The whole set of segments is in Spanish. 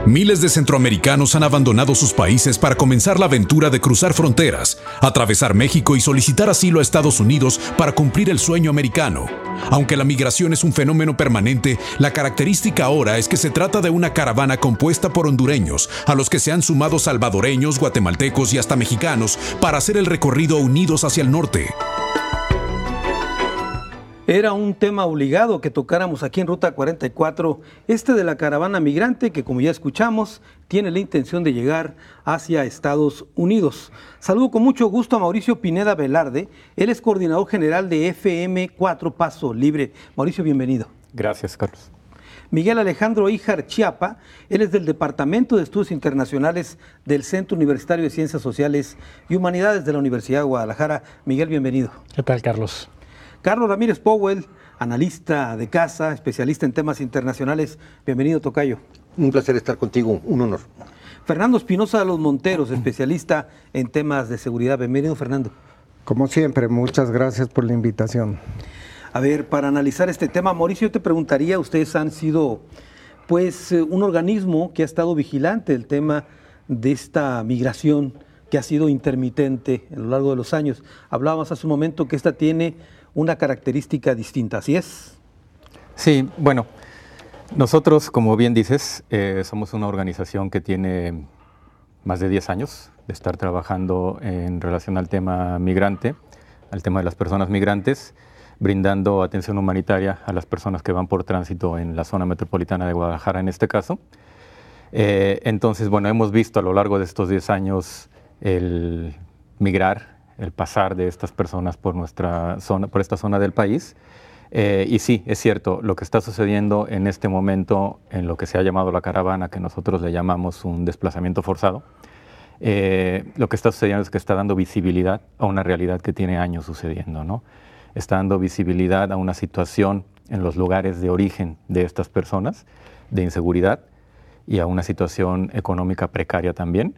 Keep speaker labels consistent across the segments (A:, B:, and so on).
A: Miles de centroamericanos han abandonado sus países para comenzar la aventura de cruzar fronteras, atravesar México y solicitar asilo a Estados Unidos para cumplir el sueño americano. Aunque la migración es un fenómeno permanente, la característica ahora es que se trata de una caravana compuesta por hondureños, a los que se han sumado salvadoreños, guatemaltecos y hasta mexicanos para hacer el recorrido unidos hacia el norte.
B: Era un tema obligado que tocáramos aquí en Ruta 44, de la caravana migrante que, como ya escuchamos, tiene la intención de llegar hacia Estados Unidos. Saludo con mucho gusto a Mauricio Pineda Velarde, él es coordinador general de FM4 Paso Libre. Mauricio, bienvenido.
C: Gracias, Carlos.
B: Miguel Alejandro Híjar Chiapa, él es del Departamento de Estudios Internacionales del Centro Universitario de Ciencias Sociales y Humanidades de la Universidad de Guadalajara. Miguel, bienvenido.
D: ¿Qué tal, Carlos?
B: Carlos Ramírez Powell, analista de casa, especialista en temas internacionales. Bienvenido, tocayo.
E: Un placer estar contigo, un honor.
B: Fernando Espinosa de los Monteros, especialista en temas de seguridad. Bienvenido, Fernando.
F: Como siempre, muchas gracias por la invitación.
B: A ver, para analizar este tema, Mauricio, yo te preguntaría, ustedes han sido pues un organismo que ha estado vigilante del tema de esta migración que ha sido intermitente a lo largo de los años. Hablábamos hace un momento que esta tiene una característica distinta, ¿así es?
C: Sí, bueno, nosotros, como bien dices, somos una organización que tiene más de 10 años de estar trabajando en relación al tema migrante, al tema de las personas migrantes, brindando atención humanitaria a las personas que van por tránsito en la zona metropolitana de Guadalajara, en este caso. Entonces, bueno, hemos visto a lo largo de estos 10 años el migrar, el pasar de estas personas por nuestra zona, por esta zona del país. Y sí, es cierto, lo que está sucediendo en este momento en lo que se ha llamado la caravana, que nosotros le llamamos un desplazamiento forzado, lo que está sucediendo es que está dando visibilidad a una realidad que tiene años sucediendo, ¿no? Está dando visibilidad a una situación en los lugares de origen de estas personas, de inseguridad, y a una situación económica precaria también,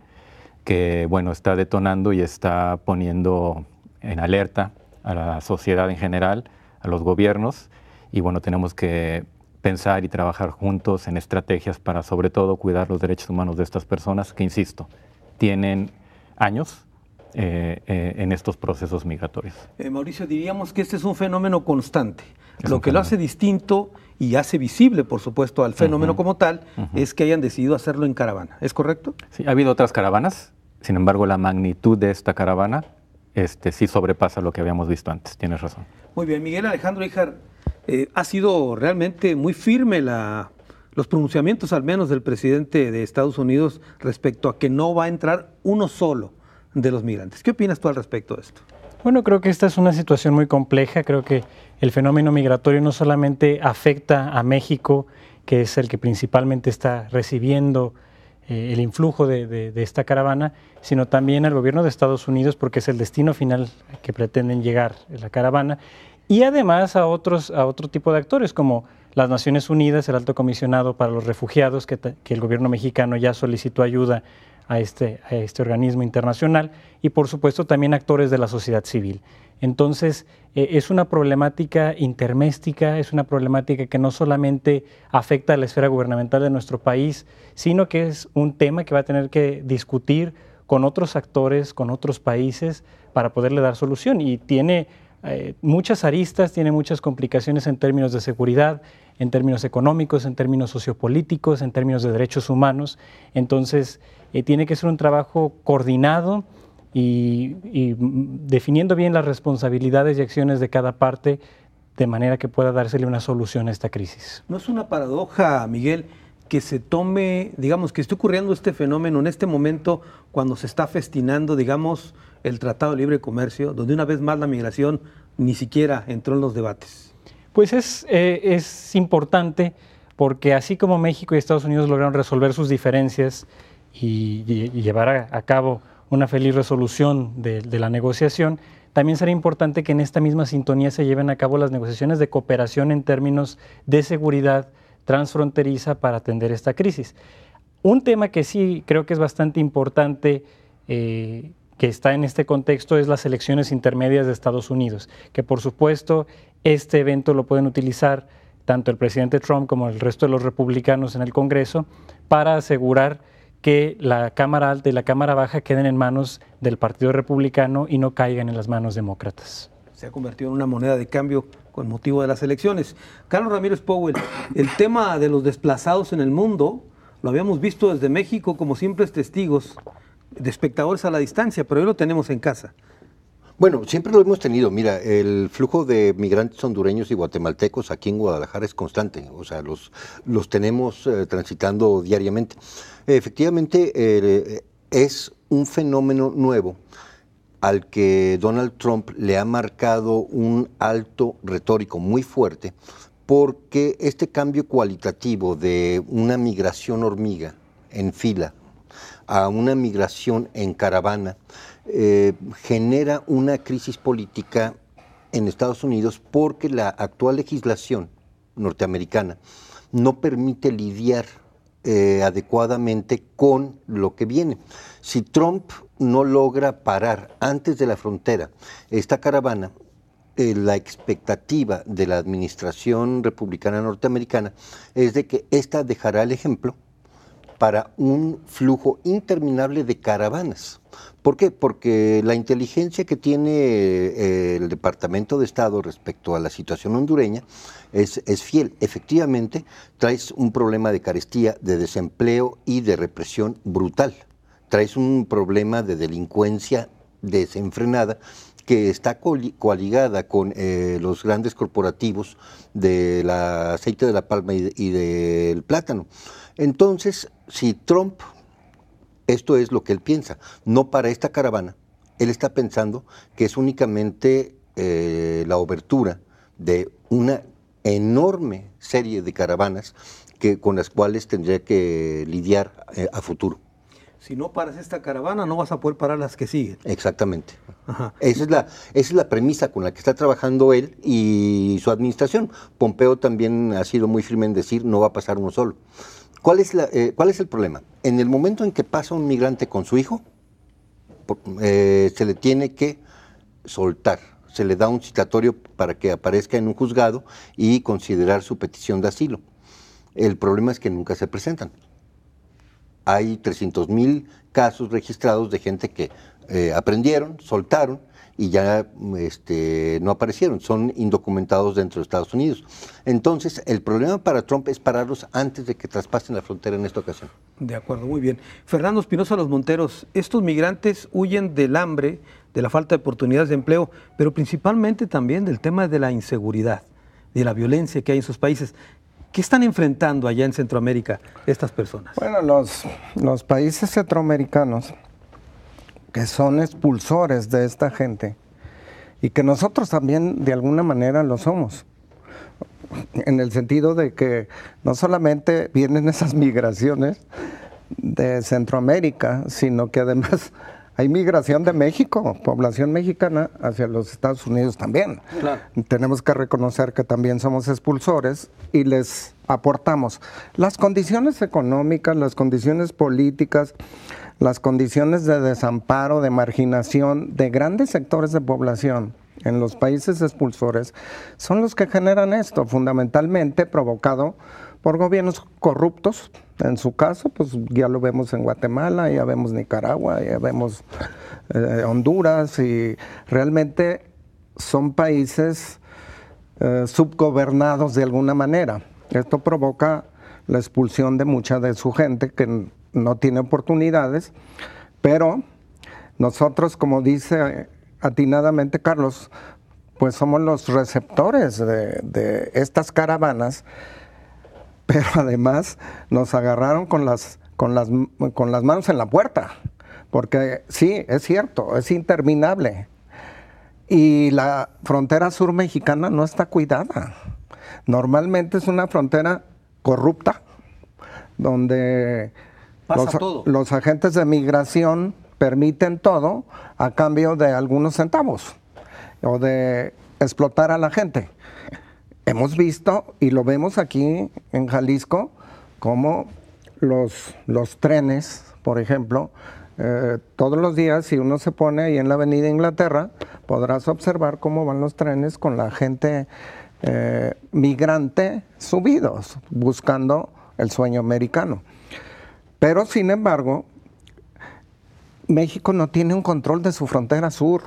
C: que bueno, está detonando y está poniendo en alerta a la sociedad en general, a los gobiernos, y bueno, tenemos que pensar y trabajar juntos en estrategias para sobre todo cuidar los derechos humanos de estas personas que, insisto, tienen años en estos procesos migratorios.
B: Mauricio, diríamos que este es un fenómeno constante. Lo que lo hace distinto y hace visible, por supuesto, al fenómeno como tal, es que hayan decidido hacerlo en caravana. ¿Es correcto?
C: Sí, ha habido otras caravanas, sin embargo, la magnitud de esta caravana sí sobrepasa lo que habíamos visto antes. Tienes razón.
B: Muy bien, Miguel Alejandro Híjar, ha sido realmente muy firme los pronunciamientos, al menos del presidente de Estados Unidos, respecto a que no va a entrar uno solo de los migrantes. ¿Qué opinas tú al respecto de esto?
D: Bueno, creo que esta es una situación muy compleja. Creo que el fenómeno migratorio no solamente afecta a México, que es el que principalmente está recibiendo el influjo de esta caravana, sino también al gobierno de Estados Unidos, porque es el destino final que pretenden llegar la caravana, y además a otro tipo de actores, como las Naciones Unidas, el Alto Comisionado para los Refugiados, que el gobierno mexicano ya solicitó ayuda a este organismo internacional, y por supuesto también actores de la sociedad civil. Entonces, es una problemática interméstica, es una problemática que no solamente afecta a la esfera gubernamental de nuestro país, sino que es un tema que va a tener que discutir con otros actores, con otros países, para poderle dar solución. Y tiene muchas aristas, tiene muchas complicaciones en términos de seguridad, en términos económicos, en términos sociopolíticos, en términos de derechos humanos. Entonces, tiene que ser un trabajo coordinado y definiendo bien las responsabilidades y acciones de cada parte, de manera que pueda dársele una solución a esta crisis.
B: ¿No es una paradoja, Miguel, que se tome, digamos, que esté ocurriendo este fenómeno en este momento cuando se está festinando, digamos, el Tratado de Libre Comercio, donde una vez más la migración ni siquiera entró en los debates?
D: Pues es importante, porque así como México y Estados Unidos lograron resolver sus diferencias y llevar a cabo una feliz resolución de la negociación, también será importante que en esta misma sintonía se lleven a cabo las negociaciones de cooperación en términos de seguridad transfronteriza para atender esta crisis. Un tema que sí creo que es bastante importante, que está en este contexto, es las elecciones intermedias de Estados Unidos, que por supuesto este evento lo pueden utilizar tanto el presidente Trump como el resto de los republicanos en el Congreso para asegurar que la Cámara Alta y la Cámara Baja queden en manos del Partido Republicano y no caigan en las manos demócratas.
B: Se ha convertido en una moneda de cambio con motivo de las elecciones. Carlos Ramírez Powell, el tema de los desplazados en el mundo lo habíamos visto desde México como simples testigos, de espectadores a la distancia, pero hoy lo tenemos en casa.
E: Bueno, siempre lo hemos tenido. Mira, el flujo de migrantes hondureños y guatemaltecos aquí en Guadalajara es constante. O sea, los tenemos transitando diariamente. Efectivamente, es un fenómeno nuevo al que Donald Trump le ha marcado un alto retórico muy fuerte, porque este cambio cualitativo de una migración hormiga en fila a una migración en caravana genera una crisis política en Estados Unidos, porque la actual legislación norteamericana no permite lidiar adecuadamente con lo que viene. Si Trump no logra parar antes de la frontera esta caravana, la expectativa de la administración republicana norteamericana es de que ésta dejará el ejemplo para un flujo interminable de caravanas. ¿Por qué? Porque la inteligencia que tiene el Departamento de Estado respecto a la situación hondureña es fiel. Efectivamente, traes un problema de carestía, de desempleo y de represión brutal. Traes un problema de delincuencia desenfrenada que está coaligada con los grandes corporativos del aceite de la palma y del plátano. Entonces, si Trump, esto es lo que él piensa, no para esta caravana, él está pensando que es únicamente la obertura de una enorme serie de caravanas con las cuales tendría que lidiar a futuro.
B: Si no paras esta caravana, no vas a poder parar las que siguen.
E: Exactamente. Ajá. Esa es la premisa con la que está trabajando él y su administración. Pompeo también ha sido muy firme en decir, no va a pasar uno solo. ¿Cuál es el problema? En el momento en que pasa un migrante con su hijo, se le tiene que soltar. Se le da un citatorio para que aparezca en un juzgado y considerar su petición de asilo. El problema es que nunca se presentan. Hay 300,000 casos registrados de gente que aprendieron, soltaron y ya no aparecieron, son indocumentados dentro de Estados Unidos. Entonces, el problema para Trump es pararlos antes de que traspasen la frontera en esta ocasión.
B: De acuerdo, muy bien. Fernando Espinosa Los Monteros, estos migrantes huyen del hambre, de la falta de oportunidades de empleo, pero principalmente también del tema de la inseguridad, de la violencia que hay en sus países. ¿Qué están enfrentando allá en Centroamérica estas personas?
F: Bueno, los países centroamericanos, que son expulsores de esta gente, y que nosotros también de alguna manera lo somos, en el sentido de que no solamente vienen esas migraciones de Centroamérica, sino que además hay migración de México, población mexicana hacia los Estados Unidos también. Claro. Tenemos que reconocer que también somos expulsores y les aportamos las condiciones económicas, las condiciones políticas, las condiciones de desamparo, de marginación de grandes sectores de población en los países expulsores, son los que generan esto, fundamentalmente provocado por gobiernos corruptos. En su caso, pues ya lo vemos en Guatemala, ya vemos Nicaragua, ya vemos Honduras, y realmente son países subgobernados de alguna manera. Esto provoca la expulsión de mucha de su gente que no tiene oportunidades, pero nosotros, como dice atinadamente Carlos, pues somos los receptores de estas caravanas, pero además nos agarraron con las manos en la puerta, porque sí, es cierto, es interminable. Y la frontera sur mexicana no está cuidada. Normalmente es una frontera corrupta, donde los agentes de migración permiten todo a cambio de algunos centavos o de explotar a la gente. Hemos visto y lo vemos aquí en Jalisco como los trenes, por ejemplo, todos los días, si uno se pone ahí en la avenida Inglaterra, podrás observar cómo van los trenes con la gente migrante subidos, buscando el sueño americano. Pero, sin embargo, México no tiene un control de su frontera sur.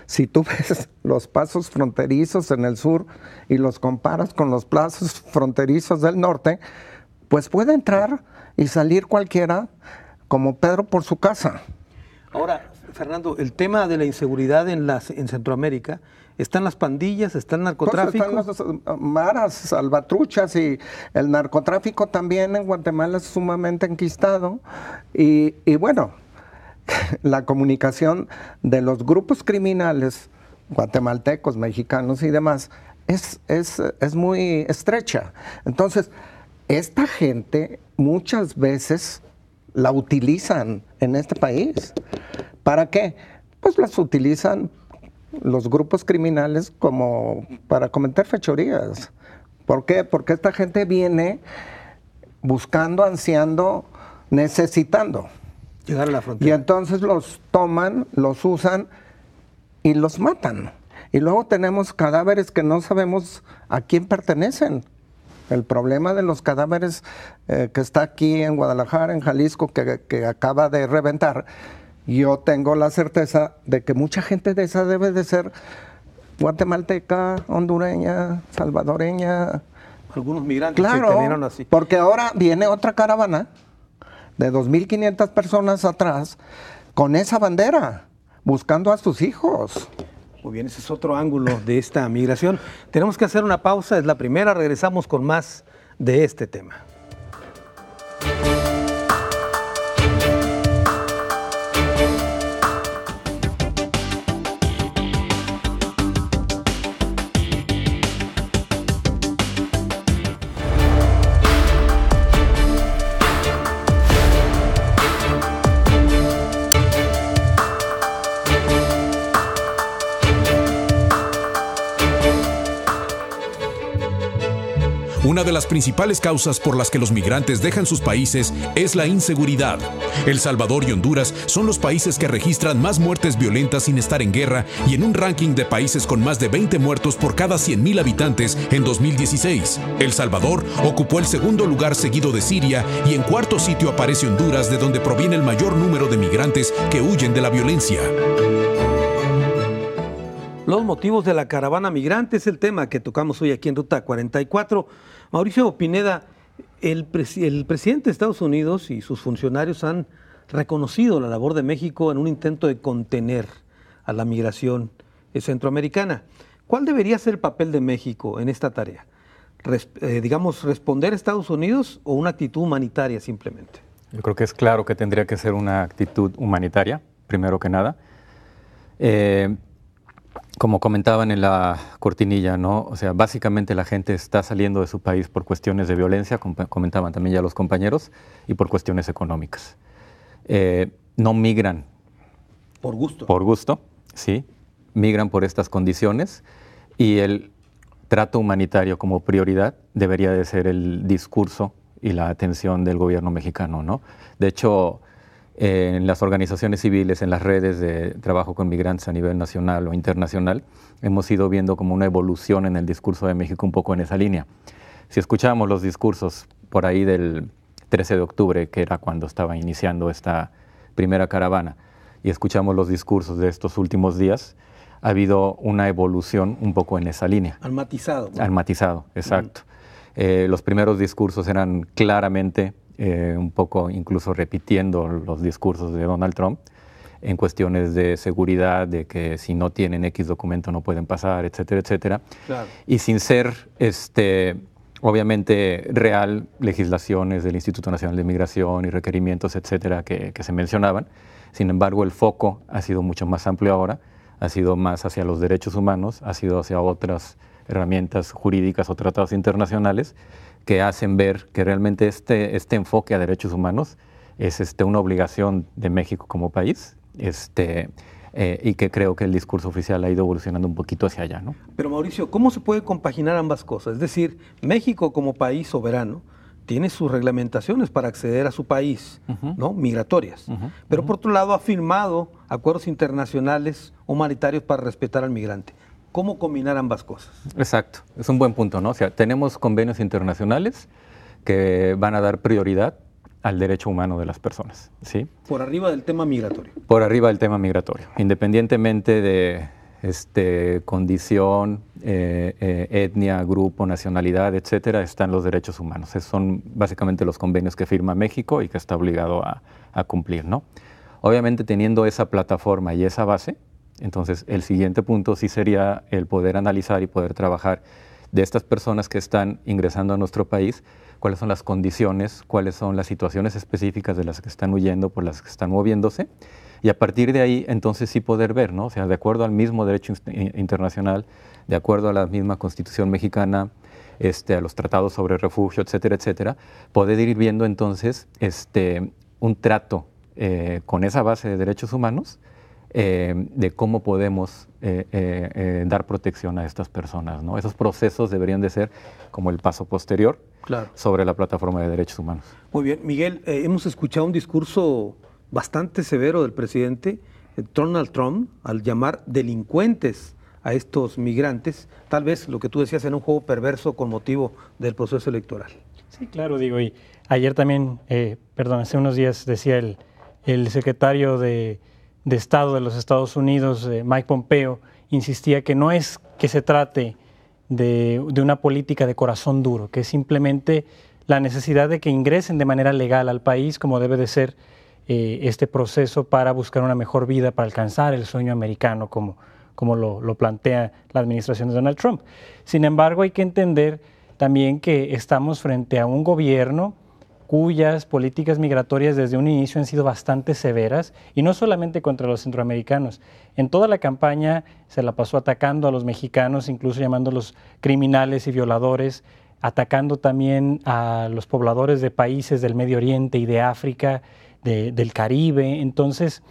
F: Si tú ves los pasos fronterizos en el sur y los comparas con los pasos fronterizos del norte, pues puede entrar y salir cualquiera como Pedro por su casa.
B: Ahora, Fernando, el tema de la inseguridad en Centroamérica, ¿están las pandillas, está el narcotráfico?
F: Pues están los maras, salvatruchas, y el narcotráfico también en Guatemala es sumamente enquistado. Y bueno, la comunicación de los grupos criminales guatemaltecos, mexicanos y demás es muy estrecha. Entonces, esta gente muchas veces la utilizan en este país. ¿Para qué? Pues las utilizan los grupos criminales como para cometer fechorías. ¿Por qué? Porque esta gente viene buscando, ansiando, necesitando
B: llegar a la frontera.
F: Y entonces los toman, los usan y los matan. Y luego tenemos cadáveres que no sabemos a quién pertenecen. El problema de los cadáveres que está aquí en Guadalajara, en Jalisco, que acaba de reventar, yo tengo la certeza de que mucha gente de esa debe de ser guatemalteca, hondureña, salvadoreña.
B: Algunos migrantes
F: claro,
B: que terminaron así.
F: Porque ahora viene otra caravana de 2.500 personas atrás con esa bandera, buscando a sus hijos.
B: Muy bien, ese es otro ángulo de esta migración. Tenemos que hacer una pausa, es la primera, regresamos con más de este tema.
A: Una de las principales causas por las que los migrantes dejan sus países es la inseguridad. El Salvador y Honduras son los países que registran más muertes violentas sin estar en guerra y en un ranking de países con más de 20 muertos por cada 100.000 habitantes en 2016. El Salvador ocupó el segundo lugar seguido de Siria y en cuarto sitio aparece Honduras, de donde proviene el mayor número de migrantes que huyen de la violencia.
B: Los motivos de la caravana migrante es el tema que tocamos hoy aquí en Ruta 44. Mauricio Pineda, el presidente de Estados Unidos y sus funcionarios han reconocido la labor de México en un intento de contener a la migración centroamericana. ¿Cuál debería ser el papel de México en esta tarea? ¿Responder a Estados Unidos o una actitud humanitaria simplemente?
C: Yo creo que es claro que tendría que ser una actitud humanitaria, primero que nada. Como comentaban en la cortinilla, ¿no? O sea, básicamente la gente está saliendo de su país por cuestiones de violencia, comentaban también ya los compañeros, y por cuestiones económicas. No migran.
B: Por gusto.
C: Por gusto, sí. Migran por estas condiciones y el trato humanitario como prioridad debería de ser el discurso y la atención del gobierno mexicano, ¿no? De hecho, en las organizaciones civiles, en las redes de trabajo con migrantes a nivel nacional o internacional, hemos ido viendo como una evolución en el discurso de México un poco en esa línea. Si escuchamos los discursos por ahí del 13 de octubre, que era cuando estaba iniciando esta primera caravana, y escuchamos los discursos de estos últimos días, ha habido una evolución un poco en esa línea.
B: Han matizado.
C: Han matizado, exacto. Los primeros discursos eran claramente un poco incluso repitiendo los discursos de Donald Trump en cuestiones de seguridad, de que si no tienen X documento no pueden pasar, etcétera, etcétera.
B: Claro.
C: Y sin ser, obviamente, real, legislaciones del Instituto Nacional de Migración y requerimientos, etcétera, que se mencionaban. Sin embargo, el foco ha sido mucho más amplio ahora, ha sido más hacia los derechos humanos, ha sido hacia otras herramientas jurídicas o tratados internacionales que hacen ver que realmente este enfoque a derechos humanos es una obligación de México como país, y que creo que el discurso oficial ha ido evolucionando un poquito hacia allá, ¿no?
B: Pero Mauricio, ¿cómo se puede compaginar ambas cosas? Es decir, México como país soberano tiene sus reglamentaciones para acceder a su país, ¿no? Migratorias. Pero por otro lado ha firmado acuerdos internacionales humanitarios para respetar al migrante. ¿Cómo combinar ambas cosas?
C: Exacto, es un buen punto, ¿no? O sea, tenemos convenios internacionales que van a dar prioridad al derecho humano de las personas, ¿sí?
B: Por arriba del tema migratorio.
C: Por arriba del tema migratorio, independientemente de condición, etnia, grupo, nacionalidad, etcétera, están los derechos humanos. Esos son básicamente los convenios que firma México y que está obligado a cumplir, ¿no? Obviamente, teniendo esa plataforma y esa base, entonces el siguiente punto sí sería el poder analizar y poder trabajar de estas personas que están ingresando a nuestro país, cuáles son las condiciones, cuáles son las situaciones específicas de las que están huyendo, por las que están moviéndose, y a partir de ahí entonces sí poder ver, ¿no? O sea, de acuerdo al mismo derecho internacional, de acuerdo a la misma Constitución mexicana, a los tratados sobre refugio, etcétera, etcétera, poder ir viendo entonces un trato con esa base de derechos humanos, de cómo podemos dar protección a estas personas, ¿no? Esos procesos deberían de ser como el paso posterior, claro, sobre la plataforma de derechos humanos.
B: Muy bien, Miguel, hemos escuchado un discurso bastante severo del presidente Donald Trump al llamar delincuentes a estos migrantes, tal vez lo que tú decías en un juego perverso con motivo del proceso electoral.
D: Sí, claro, digo, y ayer también, hace unos días decía el secretario de Estado de los Estados Unidos, Mike Pompeo, insistía que no es que se trate de una política de corazón duro, que es simplemente la necesidad de que ingresen de manera legal al país, como debe de ser este proceso para buscar una mejor vida, para alcanzar el sueño americano, como lo plantea la administración de Donald Trump. Sin embargo, hay que entender también que estamos frente a un gobierno cuyas políticas migratorias desde un inicio han sido bastante severas, y no solamente contra los centroamericanos. En toda la campaña se la pasó atacando a los mexicanos, incluso llamándolos criminales y violadores, atacando también a los pobladores de países del Medio Oriente y de África, del Caribe. Entonces,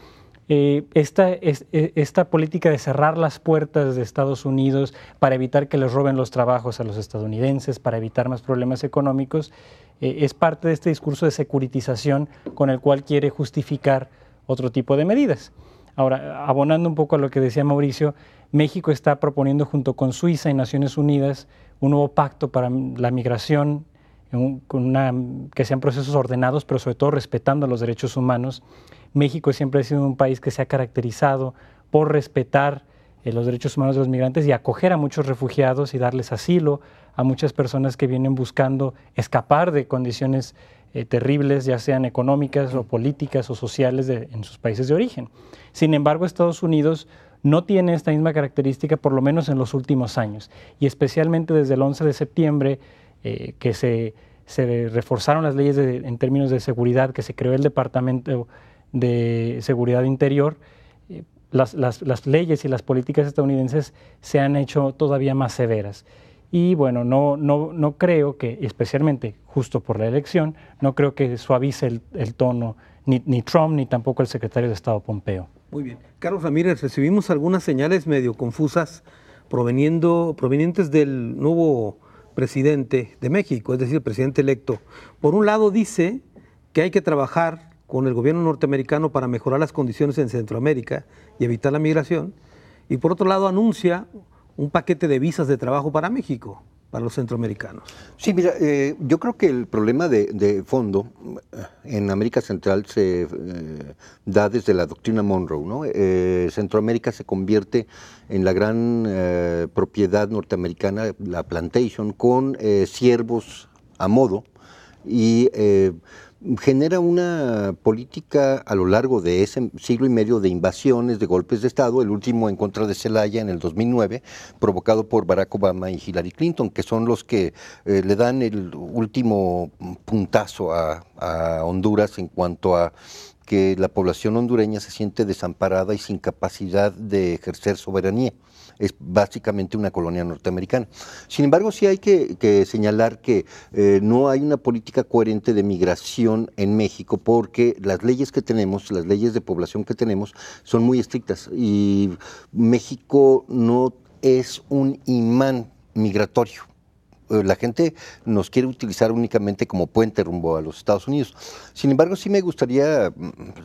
D: esta política de cerrar las puertas de Estados Unidos para evitar que les roben los trabajos a los estadounidenses, para evitar más problemas económicos, es parte de este discurso de securitización con el cual quiere justificar otro tipo de medidas. Ahora, abonando un poco a lo que decía Mauricio, México está proponiendo junto con Suiza y Naciones Unidas un nuevo pacto para la migración, que sean procesos ordenados, pero sobre todo respetando los derechos humanos. México siempre ha sido un país que se ha caracterizado por respetar los derechos humanos de los migrantes y acoger a muchos refugiados y darles asilo a muchas personas que vienen buscando escapar de condiciones terribles, ya sean económicas o políticas o sociales en sus países de origen. Sin embargo, Estados Unidos no tiene esta misma característica, por lo menos en los últimos años, y especialmente desde el 11 de septiembre, que se reforzaron las leyes en términos de seguridad, que se creó el Departamento de Seguridad Interior. Las leyes y las políticas estadounidenses se han hecho todavía más severas. Y bueno, no creo que, especialmente justo por la elección, no creo que suavice el tono ni Trump ni tampoco el secretario de Estado Pompeo.
B: Muy bien. Carlos Ramírez, recibimos algunas señales medio confusas provenientes del nuevo presidente de México, es decir, el presidente electo. Por un lado dice que hay que trabajar con el gobierno norteamericano para mejorar las condiciones en Centroamérica y evitar la migración, y por otro lado anuncia un paquete de visas de trabajo para México, para los centroamericanos.
E: Sí, mira, yo creo que el problema de fondo en América Central se da desde la doctrina Monroe, ¿no? Centroamérica se convierte en la gran propiedad norteamericana, la plantation, con siervos a modo, y genera una política a lo largo de ese siglo y medio de invasiones, de golpes de Estado, el último en contra de Zelaya en el 2009, provocado por Barack Obama y Hillary Clinton, que son los que le dan el último puntazo a Honduras en cuanto a que la población hondureña se siente desamparada y sin capacidad de ejercer soberanía. Es básicamente una colonia norteamericana. Sin embargo, sí hay que señalar que no hay una política coherente de migración en México, porque las leyes que tenemos, las leyes de población que tenemos, son muy estrictas, y México no es un imán migratorio. La gente nos quiere utilizar únicamente como puente rumbo a los Estados Unidos. Sin embargo, sí me gustaría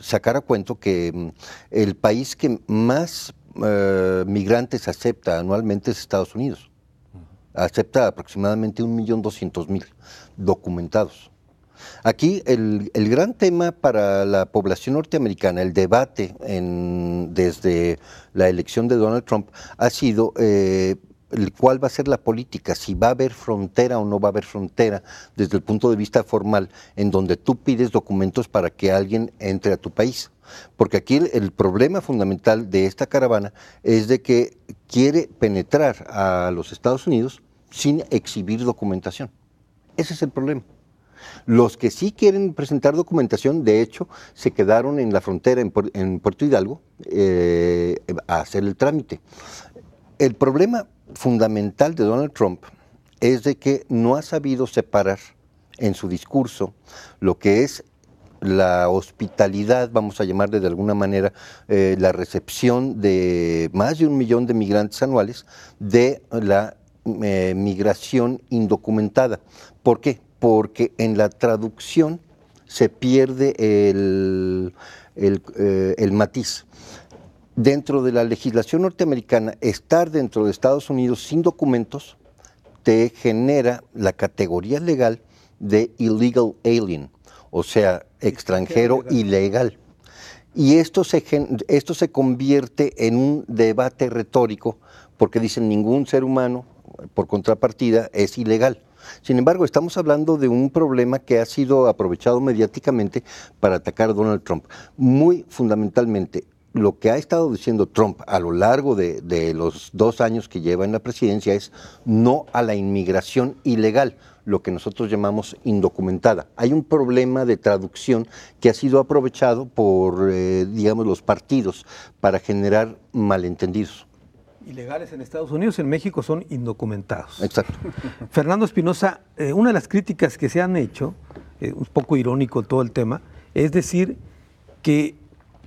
E: sacar a cuento que el país que más migrantes acepta anualmente es Estados Unidos. Acepta aproximadamente 1.200.000 documentados. Aquí el gran tema para la población norteamericana, el debate desde la elección de Donald Trump ha sido cuál va a ser la política, si va a haber frontera o no va a haber frontera desde el punto de vista formal, en donde tú pides documentos para que alguien entre a tu país. Porque aquí el problema fundamental de esta caravana es de que quiere penetrar a los Estados Unidos sin exhibir documentación. Ese es el problema. Los que sí quieren presentar documentación, de hecho, se quedaron en la frontera en Puerto Hidalgo a hacer el trámite. El problema fundamental de Donald Trump es de que no ha sabido separar en su discurso lo que es la hospitalidad, vamos a llamarle de alguna manera, la recepción de más de 1 millón de migrantes anuales, de la migración indocumentada. ¿Por qué? Porque en la traducción se pierde el matiz. Dentro de la legislación norteamericana, estar dentro de Estados Unidos sin documentos te genera la categoría legal de illegal alien, o sea, extranjero ilegal. Y esto se convierte en un debate retórico, porque dicen ningún ser humano, por contrapartida, es ilegal. Sin embargo, estamos hablando de un problema que ha sido aprovechado mediáticamente para atacar a Donald Trump. Muy fundamentalmente, lo que ha estado diciendo Trump a lo largo de los 2 años que lleva en la presidencia es no a la inmigración ilegal, lo que nosotros llamamos indocumentada. Hay un problema de traducción que ha sido aprovechado por, digamos, los partidos para generar malentendidos.
B: Ilegales en Estados Unidos, en México son indocumentados.
E: Exacto.
B: Fernando Espinosa, una de las críticas que se han hecho, un poco irónico todo el tema, es decir que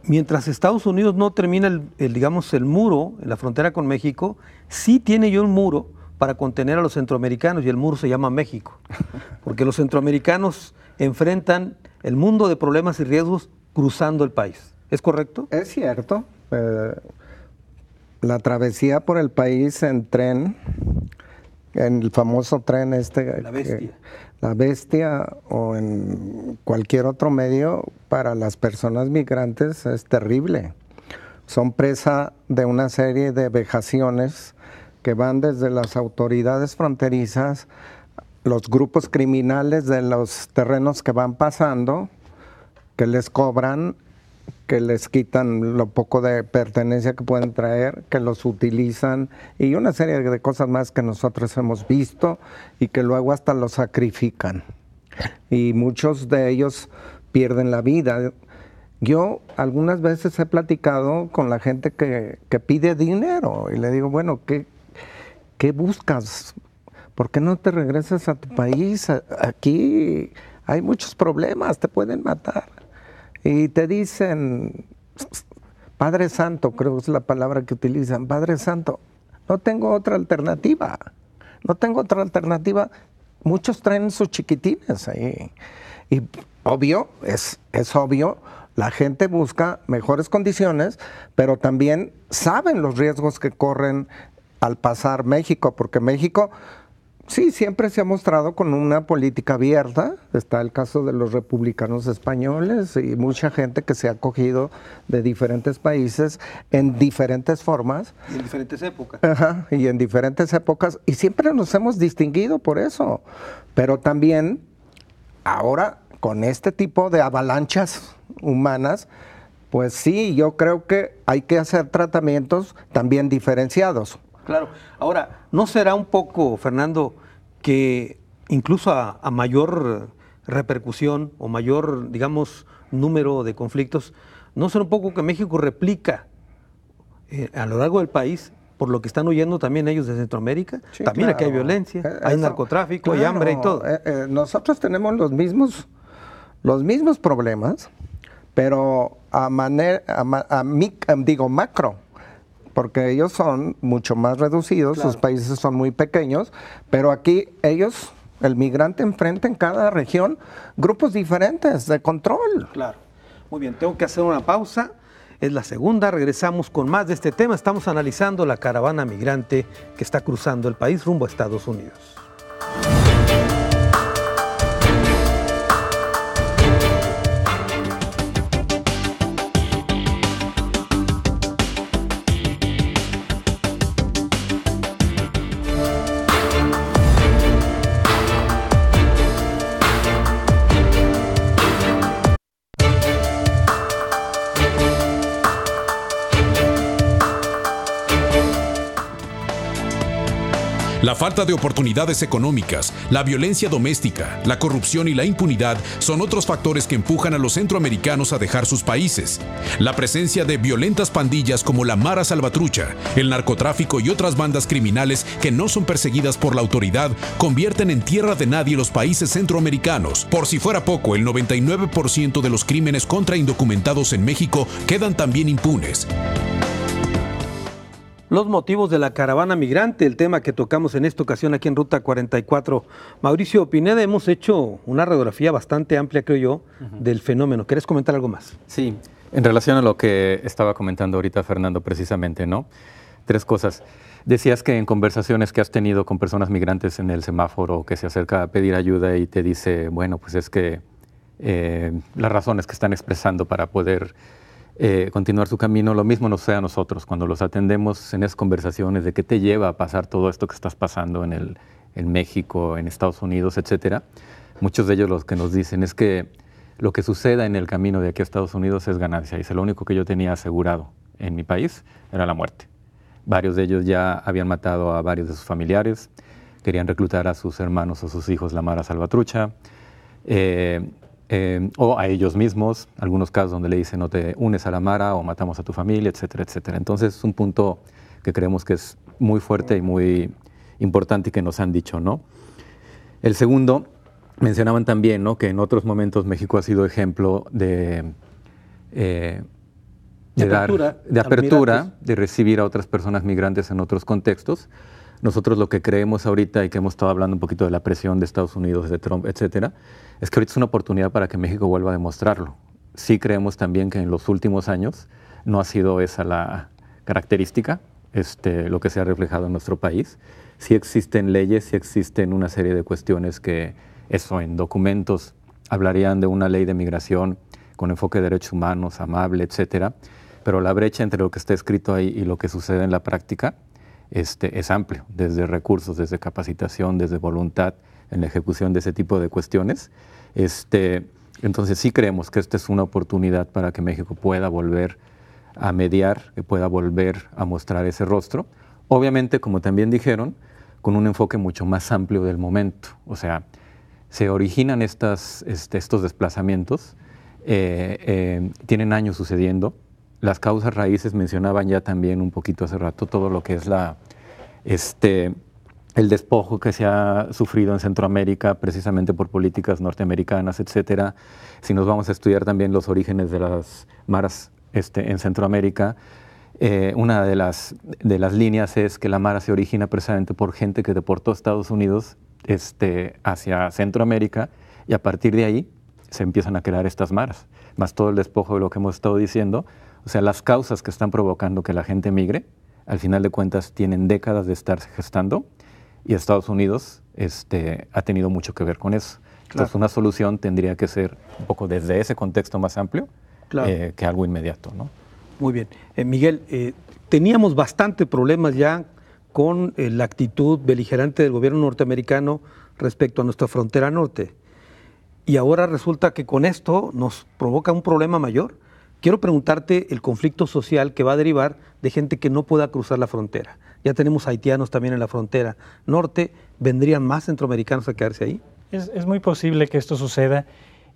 B: mientras Estados Unidos no termina digamos, el muro en la frontera con México, sí tiene ya un muro para contener a los centroamericanos y el muro se llama México, porque los centroamericanos enfrentan el mundo de problemas y riesgos cruzando el país. ¿Es correcto?
F: Es cierto. La travesía por el país en tren, en el famoso tren
B: La Bestia.
F: La Bestia o en cualquier otro medio, para las personas migrantes es terrible. Son presa de una serie de vejaciones que van desde las autoridades fronterizas, los grupos criminales de los terrenos que van pasando, que les cobran, que les quitan lo poco de pertenencia que pueden traer, que los utilizan y una serie de cosas más que nosotros hemos visto y que luego hasta los sacrifican. Y muchos de ellos pierden la vida. Yo algunas veces he platicado con la gente que pide dinero y le digo, bueno, ¿qué buscas? ¿Por qué no te regresas a tu país? Aquí hay muchos problemas, te pueden matar. Y te dicen, Padre Santo, creo que es la palabra que utilizan, Padre Santo, no tengo otra alternativa, no tengo otra alternativa. Muchos traen sus chiquitines ahí. Y obvio, es obvio, la gente busca mejores condiciones, pero también saben los riesgos que corren al pasar México, porque México sí siempre se ha mostrado con una política abierta. Está el caso de los republicanos españoles y mucha gente que se ha acogido de diferentes países en diferentes formas.
B: Y en diferentes épocas.
F: Ajá, y en diferentes épocas, y siempre nos hemos distinguido por eso. Pero también, ahora, con este tipo de avalanchas humanas, pues sí, yo creo que hay que hacer tratamientos también diferenciados.
B: Claro. Ahora, ¿no será un poco, Fernando, que incluso a mayor repercusión o mayor, digamos, número de conflictos, no será un poco que México replica a lo largo del país por lo que están huyendo también ellos de Centroamérica? Sí, también claro. Aquí hay violencia, hay narcotráfico, claro, hay hambre y todo.
F: Nosotros tenemos los mismos problemas, pero macro. Porque ellos son mucho más reducidos, claro. Sus países son muy pequeños, pero aquí ellos, el migrante enfrenta en cada región grupos diferentes de control.
B: Claro. Muy bien, tengo que hacer una pausa. es la segunda. Regresamos con más de este tema. Estamos analizando la caravana migrante que está cruzando el país rumbo a Estados Unidos.
A: La falta de oportunidades económicas, la violencia doméstica, la corrupción y la impunidad son otros factores que empujan a los centroamericanos a dejar sus países. La presencia de violentas pandillas como la Mara Salvatrucha, el narcotráfico y otras bandas criminales que no son perseguidas por la autoridad convierten en tierra de nadie los países centroamericanos. Por si fuera poco, el 99% de los crímenes contra indocumentados en México quedan también impunes.
B: Los motivos de la caravana migrante, el tema que tocamos en esta ocasión aquí en Ruta 44. Mauricio Pineda, hemos hecho una radiografía bastante amplia, creo yo, del fenómeno. ¿Quieres comentar algo más?
C: Sí, en relación a lo que estaba comentando ahorita Fernando precisamente, ¿no? 3 cosas. Decías que en conversaciones que has tenido con personas migrantes en el semáforo que se acerca a pedir ayuda y te dice, bueno, pues es que las razones que están expresando para poder continuar su camino, lo mismo nos sea a nosotros cuando los atendemos en esas conversaciones de qué te lleva a pasar todo esto que estás pasando en México, en Estados Unidos, etcétera. Muchos de ellos lo que nos dicen es que lo que suceda en el camino de aquí a Estados Unidos es ganancia. Dice, lo único que yo tenía asegurado en mi país era la muerte. Varios de ellos ya habían matado a varios de sus familiares, querían reclutar a sus hermanos o sus hijos la Mara Salvatrucha, o a ellos mismos, algunos casos donde le dicen no te unes a la Mara o matamos a tu familia, etcétera, etcétera. Entonces es un punto que creemos que es muy fuerte y muy importante y que nos han dicho, ¿no? El segundo, mencionaban también, ¿no?, que en otros momentos México ha sido ejemplo de apertura, de recibir a otras personas migrantes en otros contextos. Nosotros lo que creemos ahorita, y que hemos estado hablando un poquito de la presión de Estados Unidos, de Trump, etcétera, es que ahorita es una oportunidad para que México vuelva a demostrarlo. Sí creemos también que en los últimos años no ha sido esa la característica, lo que se ha reflejado en nuestro país. Sí existen leyes, sí existen una serie de cuestiones que eso en documentos hablarían de una ley de migración con enfoque de derechos humanos, amable, etcétera, pero la brecha entre lo que está escrito ahí y lo que sucede en la práctica es amplio, desde recursos, desde capacitación, desde voluntad en la ejecución de ese tipo de cuestiones. Entonces sí creemos que esta es una oportunidad para que México pueda volver a mediar, que pueda volver a mostrar ese rostro. Obviamente, como también dijeron, con un enfoque mucho más amplio del momento. O sea, se originan estos desplazamientos, tienen años sucediendo. Las causas raíces mencionaban ya también un poquito hace rato todo lo que es el despojo que se ha sufrido en Centroamérica precisamente por políticas norteamericanas, etcétera. Si nos vamos a estudiar también los orígenes de las maras en Centroamérica, una de las líneas es que la Mara se origina precisamente por gente que deportó a Estados Unidos hacia Centroamérica, y a partir de ahí se empiezan a crear estas maras, más todo el despojo de lo que hemos estado diciendo. O sea, las causas que están provocando que la gente migre, al final de cuentas tienen décadas de estarse gestando, y Estados Unidos ha tenido mucho que ver con eso. Claro. Entonces una solución tendría que ser un poco desde ese contexto más amplio, claro, que algo inmediato, ¿no?
B: Muy bien. Miguel, teníamos bastante problemas ya con la actitud beligerante del gobierno norteamericano respecto a nuestra frontera norte. Y ahora resulta que con esto nos provoca un problema mayor. Quiero preguntarte el conflicto social que va a derivar de gente que no pueda cruzar la frontera. Ya tenemos haitianos también en la frontera norte. ¿Vendrían más centroamericanos a quedarse ahí?
D: Es muy posible que esto suceda.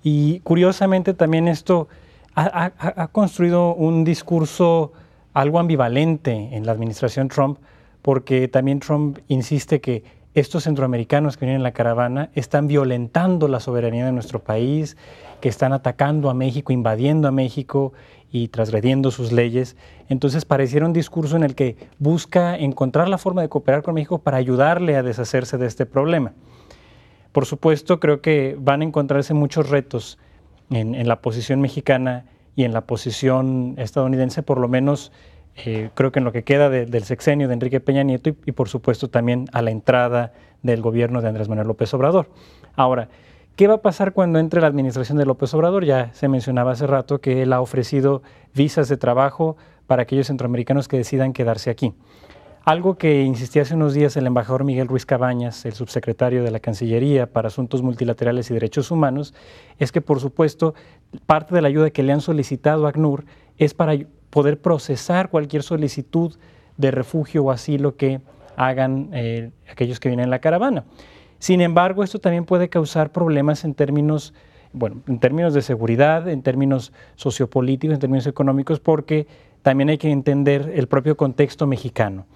D: Y curiosamente también esto ha construido un discurso algo ambivalente en la administración Trump, porque también Trump insiste que estos centroamericanos que vienen en la caravana están violentando la soberanía de nuestro país, que están atacando a México, invadiendo a México y transgrediendo sus leyes. Entonces pareciera un discurso en el que busca encontrar la forma de cooperar con México para ayudarle a deshacerse de este problema. Por supuesto, creo que van a encontrarse muchos retos en la posición mexicana y en la posición estadounidense, por lo menos creo que en lo que queda del sexenio de Enrique Peña Nieto y por supuesto también a la entrada del gobierno de Andrés Manuel López Obrador. Ahora, ¿qué va a pasar cuando entre la administración de López Obrador? Ya se mencionaba hace rato que él ha ofrecido visas de trabajo para aquellos centroamericanos que decidan quedarse aquí. Algo que insistía hace unos días el embajador Miguel Ruiz Cabañas, el subsecretario de la Cancillería para Asuntos Multilaterales y Derechos Humanos, es que por supuesto parte de la ayuda que le han solicitado a ACNUR es para poder procesar cualquier solicitud de refugio o asilo que hagan aquellos que vienen en la caravana. Sin embargo, esto también puede causar problemas en términos de seguridad, en términos sociopolíticos, en términos económicos, porque también hay que entender el propio contexto mexicano.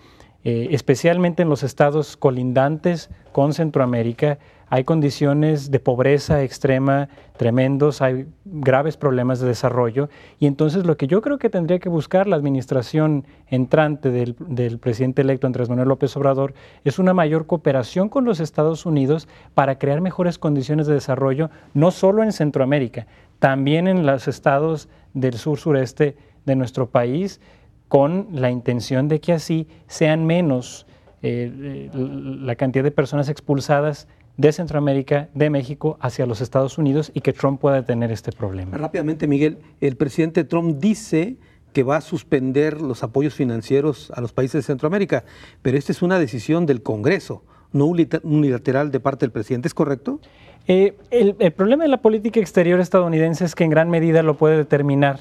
D: Especialmente en los estados colindantes con Centroamérica, hay condiciones de pobreza extrema tremendos, hay graves problemas de desarrollo, y entonces lo que yo creo que tendría que buscar la administración entrante del presidente electo Andrés Manuel López Obrador es una mayor cooperación con los Estados Unidos para crear mejores condiciones de desarrollo, no solo en Centroamérica, también en los estados del sur-sureste de nuestro país, con la intención de que así sean menos la cantidad de personas expulsadas de Centroamérica, de México, hacia los Estados Unidos y que Trump pueda tener este problema.
B: Rápidamente, Miguel, el presidente Trump dice que va a suspender los apoyos financieros a los países de Centroamérica, pero esta es una decisión del Congreso, no unilateral de parte del presidente, ¿es correcto?
D: El problema de la política exterior estadounidense es que en gran medida lo puede determinar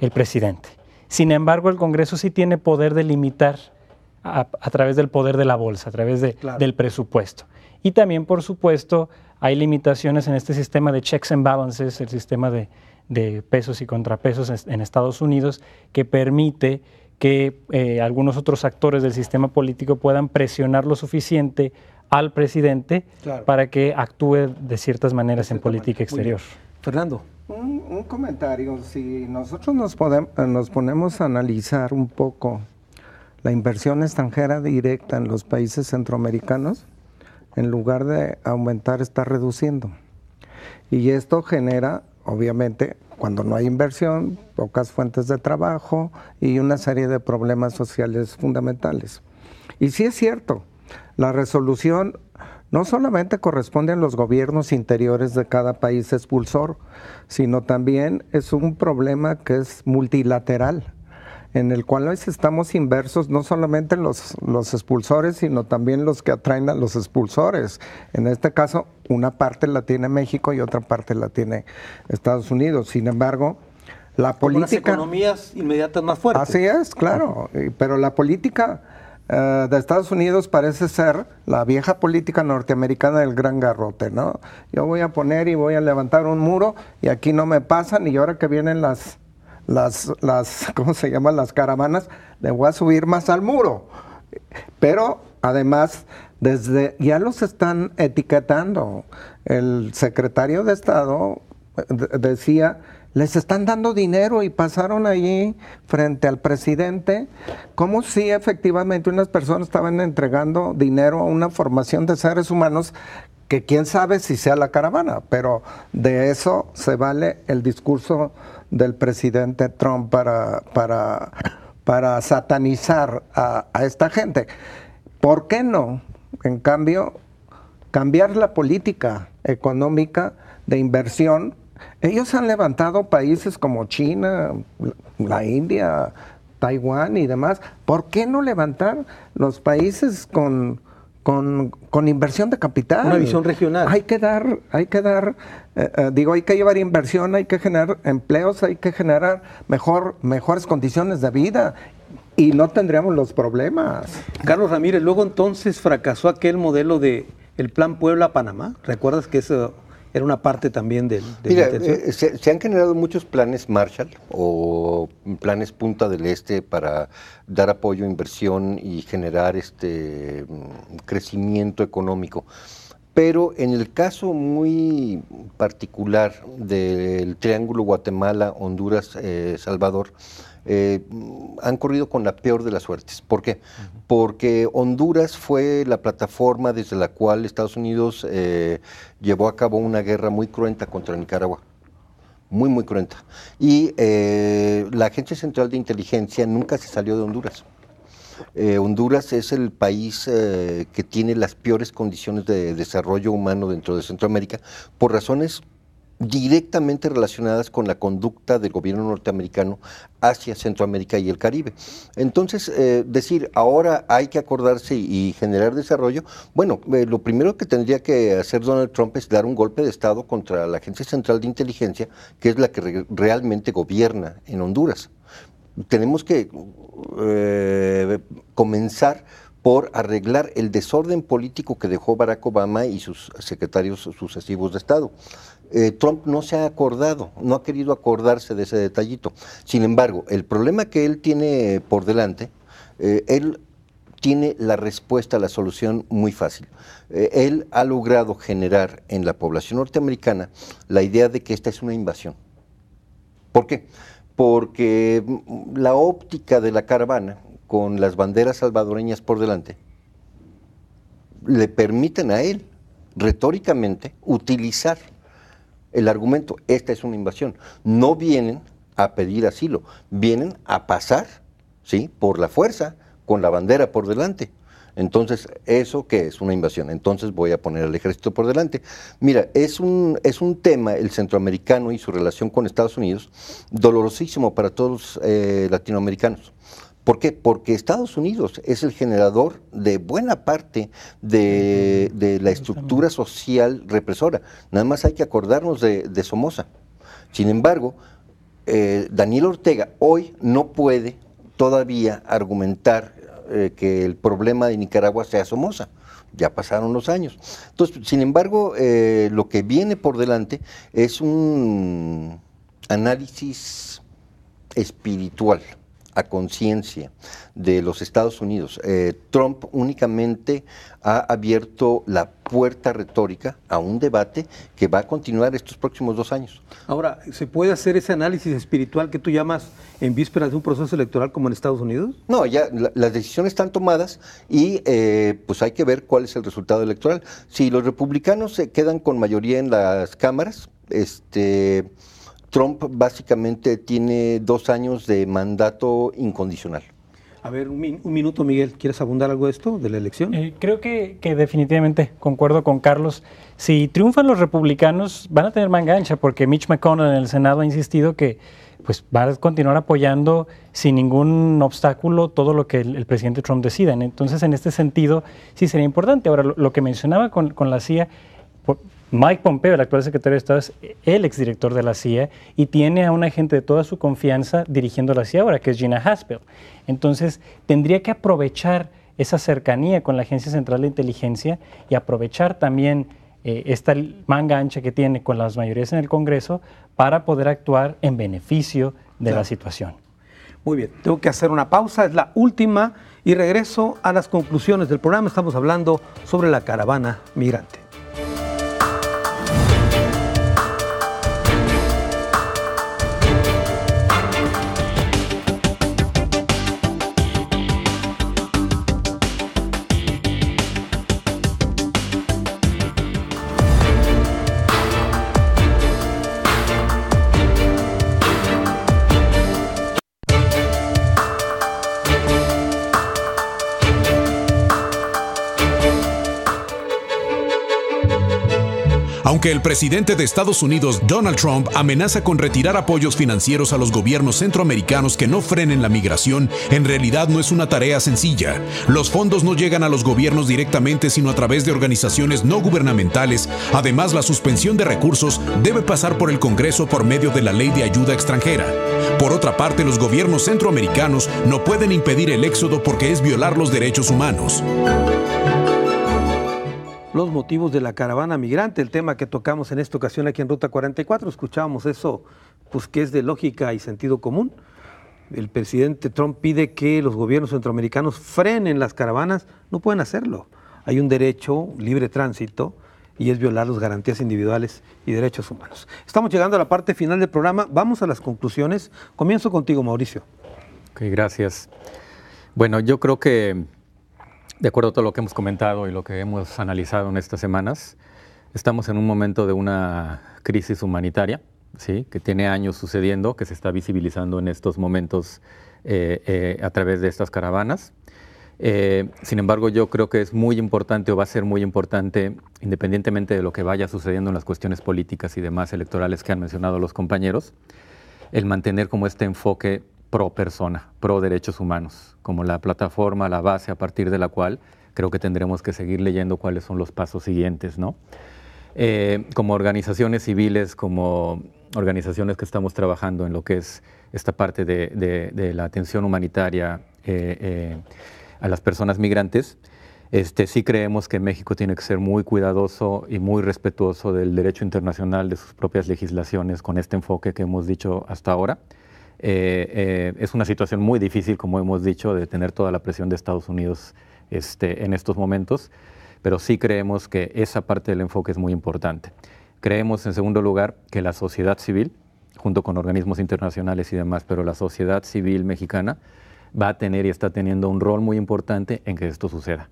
D: el presidente. Sin embargo, el Congreso sí tiene poder de limitar a través del poder de la bolsa, a través del presupuesto. Y también, por supuesto, hay limitaciones en este sistema de checks and balances, el sistema de pesos y contrapesos en Estados Unidos, que permite que algunos otros actores del sistema político puedan presionar lo suficiente al presidente para que actúe de ciertas maneras en política exterior.
B: Fernando.
F: Un comentario, si nosotros nos ponemos a analizar un poco la inversión extranjera directa en los países centroamericanos, en lugar de aumentar, está reduciendo. Y esto genera, obviamente, cuando no hay inversión, pocas fuentes de trabajo y una serie de problemas sociales fundamentales. Y sí es cierto, la resolución no solamente corresponde a los gobiernos interiores de cada país expulsor, sino también es un problema que es multilateral, en el cual estamos inversos no solamente los expulsores, sino también los que atraen a los expulsores. En este caso, una parte la tiene México y otra parte la tiene Estados Unidos. Sin embargo, la política...
B: Las economías inmediatas más fuertes.
F: Así es, claro, pero la política de Estados Unidos parece ser la vieja política norteamericana del gran garrote, ¿no? Yo voy a poner y voy a levantar un muro y aquí no me pasan, y ahora que vienen las ¿cómo se llaman? Las caravanas, le voy a subir más al muro. Pero además, ya los están etiquetando. El secretario de Estado decía, les están dando dinero, y pasaron allí frente al presidente como si efectivamente unas personas estaban entregando dinero a una formación de seres humanos que quién sabe si sea la caravana, pero de eso se vale el discurso del presidente Trump para satanizar a esta gente. ¿Por qué no, en cambio, cambiar la política económica de inversión? Ellos han levantado países como China, la India, Taiwán y demás. ¿Por qué no levantar los países con inversión de capital?
B: Una visión regional.
F: Hay que llevar inversión, hay que generar empleos, hay que generar mejores condiciones de vida, y no tendríamos los problemas.
B: Carlos Ramírez, luego entonces fracasó aquel modelo de el Plan Puebla-Panamá. ¿Recuerdas que eso era una parte también de
E: Mira, se han generado muchos planes Marshall o planes Punta del Este para dar apoyo a inversión y generar crecimiento económico. Pero en el caso muy particular del Triángulo Guatemala, Honduras, Salvador, han corrido con la peor de las suertes. ¿Por qué? Porque Honduras fue la plataforma desde la cual Estados Unidos llevó a cabo una guerra muy cruenta contra Nicaragua. muy, muy cruenta. Y la Agencia Central de Inteligencia nunca se salió de Honduras. Honduras es el país que tiene las peores condiciones de desarrollo humano dentro de Centroamérica por razones directamente relacionadas con la conducta del gobierno norteamericano hacia Centroamérica y el Caribe. Entonces, decir ahora hay que acordarse y generar desarrollo, bueno, lo primero que tendría que hacer Donald Trump es dar un golpe de Estado contra la Agencia Central de Inteligencia, que es la que realmente gobierna en Honduras. Tenemos que comenzar por arreglar el desorden político que dejó Barack Obama y sus secretarios sucesivos de Estado. Trump no se ha acordado, no ha querido acordarse de ese detallito. Sin embargo, el problema que él tiene por delante, él tiene la respuesta, la solución muy fácil. Él ha logrado generar en la población norteamericana la idea de que esta es una invasión. ¿Por qué? Porque la óptica de la caravana, con las banderas salvadoreñas por delante, le permiten a él, retóricamente, utilizar el argumento, esta es una invasión. No vienen a pedir asilo, vienen a pasar, ¿sí?, por la fuerza, con la bandera por delante. Entonces, ¿eso qué es? Una invasión. Entonces voy a poner al ejército por delante. Mira, es un tema, el centroamericano y su relación con Estados Unidos, dolorosísimo para todos los latinoamericanos. ¿Por qué? Porque Estados Unidos es el generador de buena parte de la estructura social represora. Nada más hay que acordarnos de Somoza. Sin embargo, Daniel Ortega hoy no puede todavía argumentar que el problema de Nicaragua sea Somoza. Ya pasaron los años. Entonces, sin embargo, lo que viene por delante es un análisis espiritual, a conciencia de los Estados Unidos. Trump únicamente ha abierto la puerta retórica a un debate que va a continuar estos próximos 2 años.
B: Ahora, ¿se puede hacer ese análisis espiritual que tú llamas en vísperas de un proceso electoral como en Estados Unidos?
E: No, ya las decisiones están tomadas y pues hay que ver cuál es el resultado electoral. Si los republicanos se quedan con mayoría en las cámaras, Trump básicamente tiene 2 años de mandato incondicional.
B: A ver, un minuto, Miguel. ¿Quieres abundar algo de esto, de la elección?
D: Creo que definitivamente concuerdo con Carlos. Si triunfan los republicanos, van a tener manga ancha, porque Mitch McConnell en el Senado ha insistido que pues, va a continuar apoyando sin ningún obstáculo todo lo que el presidente Trump decida. Entonces, en este sentido, sí sería importante. Ahora, lo que mencionaba con la CIA, Mike Pompeo, el actual secretario de Estado, es el exdirector de la CIA y tiene a una agente de toda su confianza dirigiendo la CIA ahora, que es Gina Haspel. Entonces, tendría que aprovechar esa cercanía con la Agencia Central de Inteligencia y aprovechar también esta manga ancha que tiene con las mayorías en el Congreso para poder actuar en beneficio de la situación.
B: Muy bien, tengo que hacer una pausa, es la última, y regreso a las conclusiones del programa. Estamos hablando sobre la caravana migrante.
A: Aunque el presidente de Estados Unidos, Donald Trump, amenaza con retirar apoyos financieros a los gobiernos centroamericanos que no frenen la migración, en realidad no es una tarea sencilla. Los fondos no llegan a los gobiernos directamente, sino a través de organizaciones no gubernamentales. Además, la suspensión de recursos debe pasar por el Congreso por medio de la Ley de Ayuda Extranjera. Por otra parte, los gobiernos centroamericanos no pueden impedir el éxodo porque es violar los derechos humanos.
B: Los motivos de la caravana migrante, el tema que tocamos en esta ocasión aquí en Ruta 44, escuchábamos eso, pues que es de lógica y sentido común. El presidente Trump pide que los gobiernos centroamericanos frenen las caravanas, no pueden hacerlo. Hay un derecho, libre tránsito, y es violar las garantías individuales y derechos humanos. Estamos llegando a la parte final del programa, vamos a las conclusiones. Comienzo contigo, Mauricio.
C: Ok, gracias. Bueno, yo creo que de acuerdo a todo lo que hemos comentado y lo que hemos analizado en estas semanas, estamos en un momento de una crisis humanitaria ¿sí? Que tiene años sucediendo, que se está visibilizando en estos momentos a través de estas caravanas. Sin embargo, yo creo que es muy importante o va a ser muy importante, independientemente de lo que vaya sucediendo en las cuestiones políticas y demás electorales que han mencionado los compañeros, el mantener como este enfoque pro persona, pro derechos humanos, como la plataforma, la base a partir de la cual creo que tendremos que seguir leyendo cuáles son los pasos siguientes, ¿no? Como organizaciones civiles, como organizaciones que estamos trabajando en lo que es esta parte de la atención humanitaria a las personas migrantes, sí creemos que México tiene que ser muy cuidadoso y muy respetuoso del derecho internacional, de sus propias legislaciones, con este enfoque que hemos dicho hasta ahora. Es una situación muy difícil, como hemos dicho, de tener toda la presión de Estados Unidos en estos momentos, pero sí creemos que esa parte del enfoque es muy importante. Creemos, en segundo lugar, que la sociedad civil, junto con organismos internacionales y demás, pero la sociedad civil mexicana va a tener y está teniendo un rol muy importante en que esto suceda.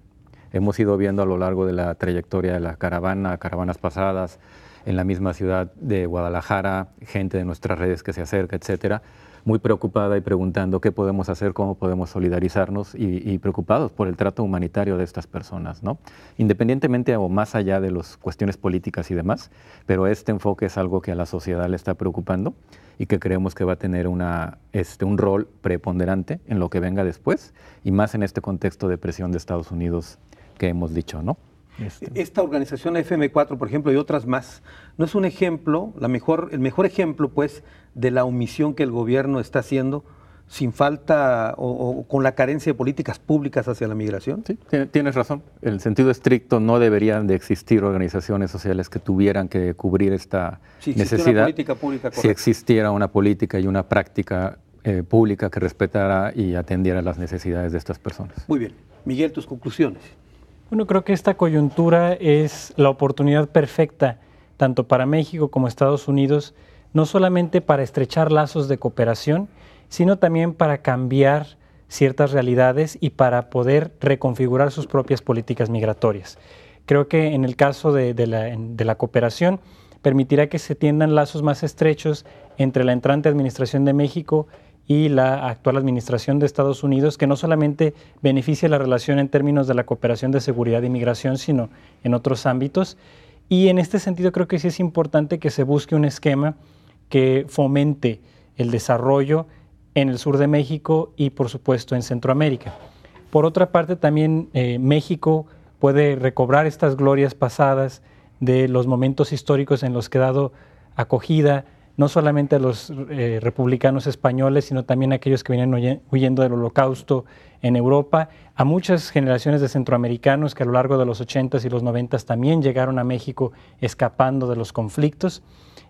C: Hemos ido viendo a lo largo de la trayectoria de la caravana, caravanas pasadas, en la misma ciudad de Guadalajara, gente de nuestras redes que se acerca, etcétera, muy preocupada y preguntando qué podemos hacer, cómo podemos solidarizarnos y preocupados por el trato humanitario de estas personas, ¿no? Independientemente o más allá de las cuestiones políticas y demás, pero este enfoque es algo que a la sociedad le está preocupando y que creemos que va a tener un rol preponderante en lo que venga después y más en este contexto de presión de Estados Unidos que hemos dicho, ¿no?
B: Esta organización FM4, por ejemplo, y otras más, ¿no es un ejemplo, el mejor ejemplo, pues, de la omisión que el gobierno está haciendo sin falta o con la carencia de políticas públicas hacia la migración?
C: Sí, tienes razón. En el sentido estricto no deberían de existir organizaciones sociales que tuvieran que cubrir esta necesidad. Una política pública, si existiera una política y una práctica pública que respetara y atendiera las necesidades de estas personas.
B: Muy bien. Miguel, tus conclusiones.
D: Bueno, creo que esta coyuntura es la oportunidad perfecta, tanto para México como Estados Unidos, no solamente para estrechar lazos de cooperación, sino también para cambiar ciertas realidades y para poder reconfigurar sus propias políticas migratorias. Creo que en el caso de la cooperación, permitirá que se tiendan lazos más estrechos entre la entrante administración de México y la actual administración de Estados Unidos, que no solamente beneficia la relación en términos de la cooperación de seguridad y migración, sino en otros ámbitos. Y en este sentido creo que sí es importante que se busque un esquema que fomente el desarrollo en el sur de México y, por supuesto, en Centroamérica. Por otra parte, también México puede recobrar estas glorias pasadas de los momentos históricos en los que ha dado acogida no solamente a los republicanos españoles, sino también a aquellos que venían huyendo del Holocausto en Europa, a muchas generaciones de centroamericanos que a lo largo de los 80s y los 90s también llegaron a México escapando de los conflictos.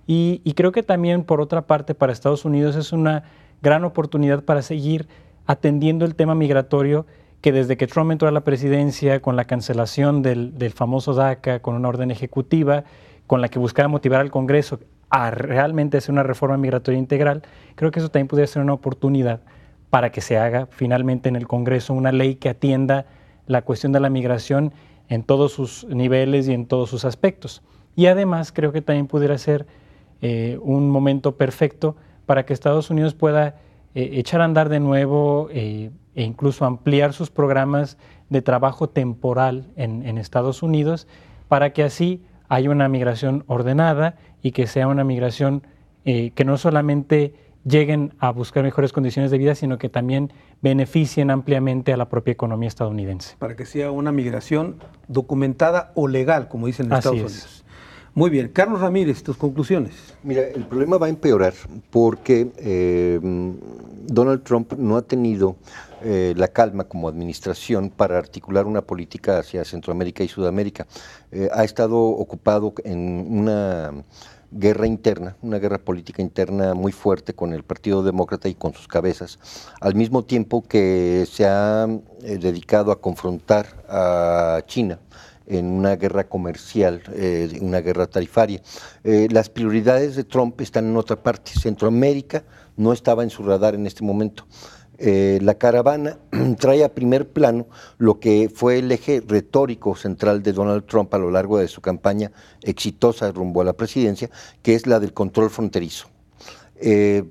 D: Y creo que también, por otra parte, para Estados Unidos es una gran oportunidad para seguir atendiendo el tema migratorio, que desde que Trump entró a la presidencia, con la cancelación del famoso DACA, con una orden ejecutiva, con la que buscaba motivar al Congreso a realmente hacer una reforma migratoria integral, creo que eso también podría ser una oportunidad para que se haga finalmente en el Congreso una ley que atienda la cuestión de la migración en todos sus niveles y en todos sus aspectos. Y además creo que también pudiera ser un momento perfecto para que Estados Unidos pueda echar a andar de nuevo e incluso ampliar sus programas de trabajo temporal en Estados Unidos, para que así haya una migración ordenada y que sea una migración que no solamente lleguen a buscar mejores condiciones de vida, sino que también beneficien ampliamente a la propia economía estadounidense.
B: Para que sea una migración documentada o legal, como dicen en Estados Unidos. Muy bien. Carlos Ramírez, tus conclusiones.
E: Mira, el problema va a empeorar porque Donald Trump no ha tenido la calma como administración para articular una política hacia Centroamérica y Sudamérica. Ha estado ocupado en una guerra interna, una guerra política interna muy fuerte con el Partido Demócrata y con sus cabezas, al mismo tiempo que se ha dedicado a confrontar a China en una guerra comercial, una guerra tarifaria. Las prioridades de Trump están en otra parte. Centroamérica no estaba en su radar en este momento. La caravana trae a primer plano lo que fue el eje retórico central de Donald Trump a lo largo de su campaña exitosa rumbo a la presidencia, que es la del control fronterizo.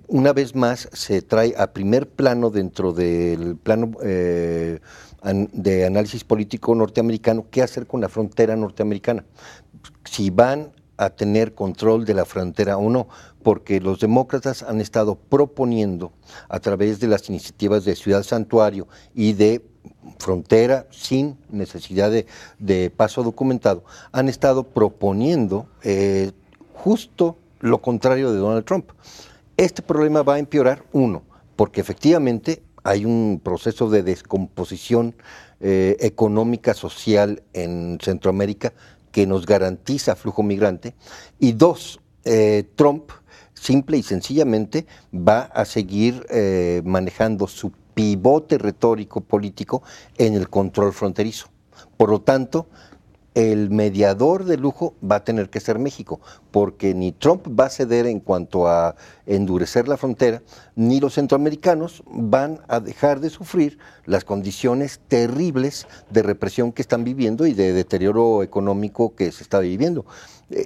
E: Una vez más se trae a primer plano dentro del plano de análisis político norteamericano qué hacer con la frontera norteamericana, si van a tener control de la frontera o no, porque los demócratas han estado proponiendo a través de las iniciativas de Ciudad Santuario y de frontera sin necesidad de paso documentado, han estado proponiendo justo lo contrario de Donald Trump. Este problema va a empeorar, uno, porque efectivamente hay un proceso de descomposición económica, social en Centroamérica que nos garantiza flujo migrante, y dos, Trump simple y sencillamente va a seguir manejando su pivote retórico político en el control fronterizo. Por lo tanto, el mediador de lujo va a tener que ser México, porque ni Trump va a ceder en cuanto a endurecer la frontera, ni los centroamericanos van a dejar de sufrir las condiciones terribles de represión que están viviendo y de deterioro económico que se está viviendo.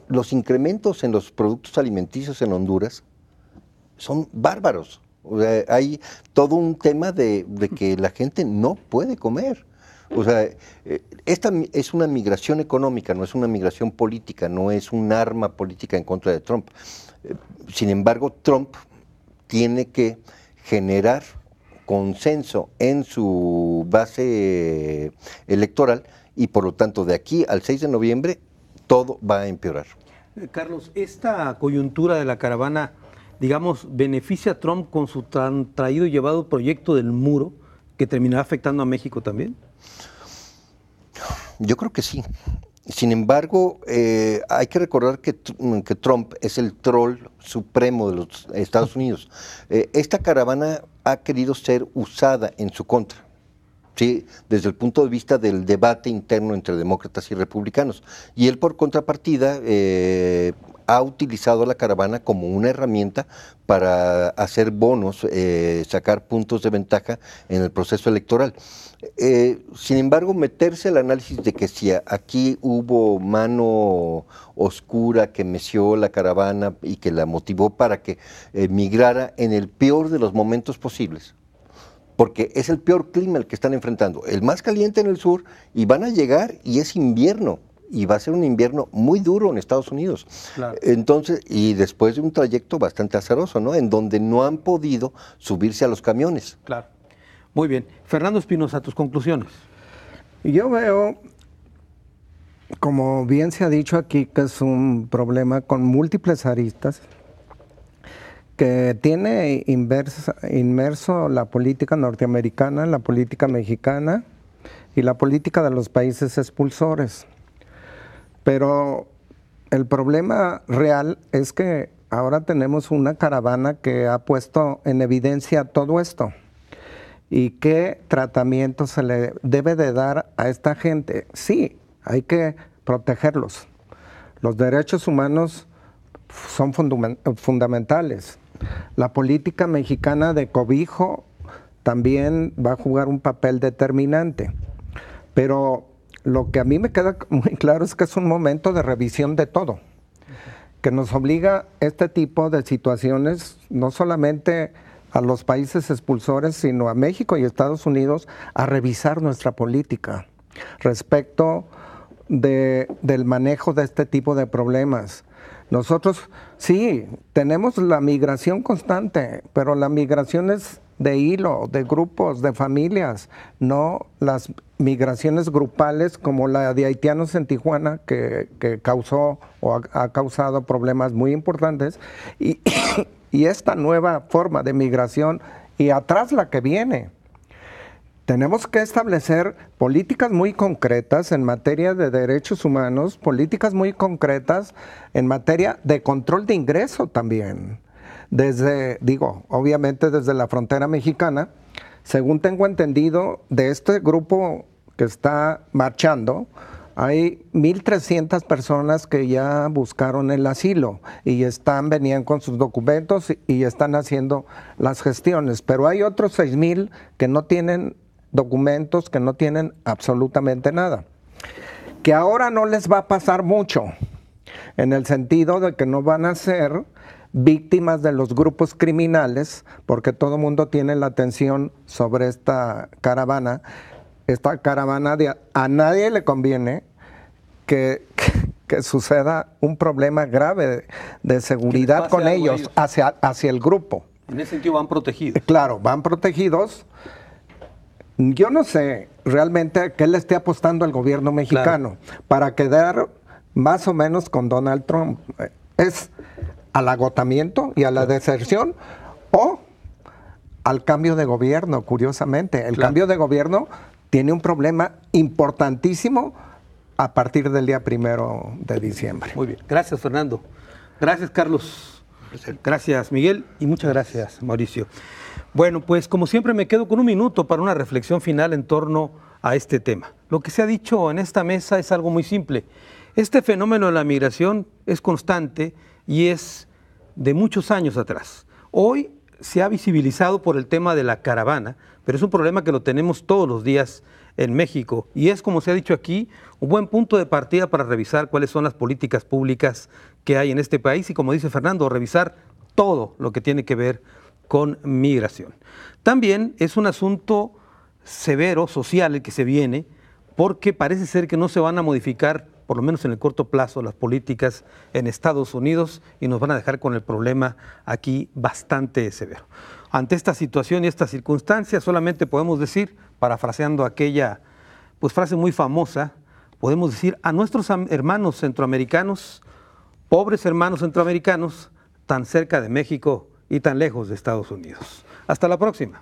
E: Los incrementos en los productos alimenticios en Honduras son bárbaros. O sea, hay todo un tema de que la gente no puede comer. O sea, esta es una migración económica, no es una migración política, no es un arma política en contra de Trump. Sin embargo, Trump tiene que generar consenso en su base electoral y por lo tanto de aquí al 6 de noviembre todo va a empeorar.
B: Carlos, esta coyuntura de la caravana, digamos, beneficia a Trump con su tan traído y llevado proyecto del muro que terminará afectando a México también.
E: Yo creo que sí. Sin embargo, hay que recordar que Trump es el troll supremo de los Estados Unidos. Esta caravana ha querido ser usada en su contra, ¿sí? Desde el punto de vista del debate interno entre demócratas y republicanos. Y él, por contrapartida, ha utilizado la caravana como una herramienta para hacer bonos, sacar puntos de ventaja en el proceso electoral. Sin embargo, meterse al análisis de que si aquí hubo mano oscura que meció la caravana y que la motivó para que migrara en el peor de los momentos posibles, porque es el peor clima el que están enfrentando, el más caliente en el sur, y van a llegar y es invierno, y va a ser un invierno muy duro en Estados Unidos. Claro. Entonces, y después de un trayecto bastante azaroso, ¿no? En donde no han podido subirse a los camiones.
B: Claro. Muy bien. Fernando Espinosa, tus conclusiones.
F: Yo veo, como bien se ha dicho aquí, que es un problema con múltiples aristas, que tiene inmerso la política norteamericana, la política mexicana y la política de los países expulsores. Pero el problema real es que ahora tenemos una caravana que ha puesto en evidencia todo esto. ¿Y qué tratamiento se le debe de dar a esta gente? Sí, hay que protegerlos. Los derechos humanos son fundamentales. La política mexicana de cobijo también va a jugar un papel determinante. Pero lo que a mí me queda muy claro es que es un momento de revisión de todo, que nos obliga este tipo de situaciones, no solamente a los países expulsores, sino a México y Estados Unidos, a revisar nuestra política respecto del manejo de este tipo de problemas. Nosotros, sí, tenemos la migración constante, pero la migración es de hilo, de grupos, de familias, no las migraciones grupales como la de haitianos en Tijuana, que causó o ha causado problemas muy importantes, y esta nueva forma de migración, y atrás la que viene. Tenemos que establecer políticas muy concretas en materia de derechos humanos, políticas muy concretas en materia de control de ingreso también. Obviamente desde la frontera mexicana, según tengo entendido, de este grupo que está marchando, Hay 1.300 personas que ya buscaron el asilo y venían con sus documentos y están haciendo las gestiones, pero hay otros 6,000 que no tienen documentos, que no tienen absolutamente nada. Que ahora no les va a pasar mucho, en el sentido de que no van a ser víctimas de los grupos criminales, porque todo el mundo tiene la atención sobre esta caravana. Esta caravana, a nadie le conviene que suceda un problema grave de seguridad con ellos hacia el grupo.
B: En ese sentido van protegidos.
F: Claro, van protegidos. Yo no sé realmente a qué le esté apostando el gobierno mexicano para quedar más o menos con Donald Trump. ¿Es al agotamiento y a la deserción o al cambio de gobierno? Curiosamente, el cambio de gobierno tiene un problema importantísimo a partir del día 1 de diciembre.
B: Muy bien. Gracias, Fernando. Gracias, Carlos. Gracias, Miguel. Y muchas gracias, Mauricio. Bueno, pues como siempre me quedo con un minuto para una reflexión final en torno a este tema. Lo que se ha dicho en esta mesa es algo muy simple. Este fenómeno de la migración es constante y es de muchos años atrás. Hoy se ha visibilizado por el tema de la caravana, pero es un problema que lo tenemos todos los días en México y es, como se ha dicho aquí, un buen punto de partida para revisar cuáles son las políticas públicas que hay en este país y, como dice Fernando, revisar todo lo que tiene que ver con migración. También es un asunto severo, social, el que se viene, porque parece ser que no se van a modificar, por lo menos en el corto plazo, las políticas en Estados Unidos y nos van a dejar con el problema aquí bastante severo. Ante esta situación y estas circunstancias, solamente podemos decir, parafraseando aquella frase muy famosa, podemos decir a nuestros hermanos centroamericanos, pobres hermanos centroamericanos, tan cerca de México y tan lejos de Estados Unidos. Hasta la próxima.